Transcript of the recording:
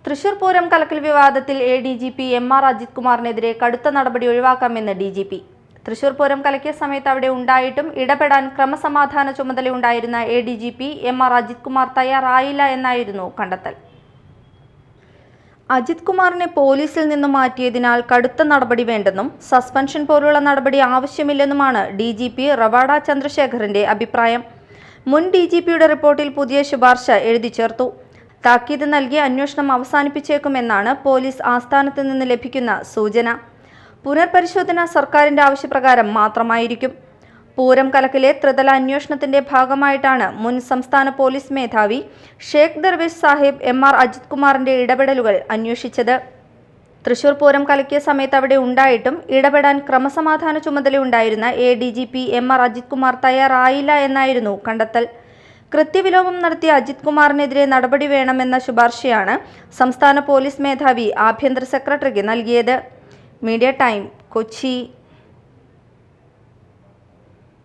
തൃശൂർ പൂരം കലക്കൽ വിവാദത്തിൽ ADGP MR Ajith കുമാറിനെതിരെ കടുത്ത നടപടി ഒഴിവാക്കാമെന്ന് DGP. തൃശൂർ പൂരം കലക്കിയ സമയത്ത് അവിടെ ഉണ്ടായിട്ടും ഇടപെടാൻ ക്രമസമാധാന ചുമതലയുണ്ടായിരുന്ന ADGP MR അജിത് കുമാർ തയ്യാറായില്ല എന്നായിരുന്നു കണ്ടെത്തൽ. അജിത് കുമാറിനെ പോലീസിൽ നിന്നും മാറ്റിയതിനാൽ കടുത്ത നടപടി വേണ്ടെന്നും സസ്പെൻഷൻ പോലുള്ള നടപടി ആവശ്യമില്ലെന്നുമാണ് DGP റവാഡ ചന്ദ്രശേഖറിന്റെ അഭിപ്രായം. മുൻ DGPയുടെ റിപ്പോർട്ടിൽ പുതിയ ശുപാർശ എഴുതി ചേർത്തു. താക്കീത് നൽകി അന്വേഷണം അവസാനിപ്പിച്ചേക്കുമെന്നാണ് പോലീസ് ആസ്ഥാനത്ത് നിന്ന് ലഭിക്കുന്ന സൂചന. പുനർപരിശോധന സർക്കാരിന്റെ ആവശ്യപ്രകാരം മാത്രമായിരിക്കും. പൂരം കലക്കിലെ ത്രിതല അന്വേഷണത്തിന്റെ ഭാഗമായിട്ടാണ് മുൻ സംസ്ഥാന പോലീസ് മേധാവി ഷേഖ് ദർവേഷ് സാഹിബ് MR അജിത് കുമാറിന്റെ ഇടപെടലുകൾ അന്വേഷിച്ചത്. തൃശൂർ പൂരം കലക്കിയ സമയത്ത് അവിടെ ഉണ്ടായിട്ടും ഇടപെടാൻ ക്രമസമാധാന ചുമതലയുണ്ടായിരുന്ന ADGP MR അജിത് കുമാർ തയ്യാറായില്ല എന്നായിരുന്നു കണ്ടെത്തൽ. കൃത്യവിലോപം നടത്തിയ അജിത് കുമാറിനെതിരെ നടപടി വേണമെന്ന ശുപാർശയാണ് സംസ്ഥാന പോലീസ് മേധാവി ആഭ്യന്തര സെക്രട്ടറിക്ക് നൽകിയത്. Media time, Kochi.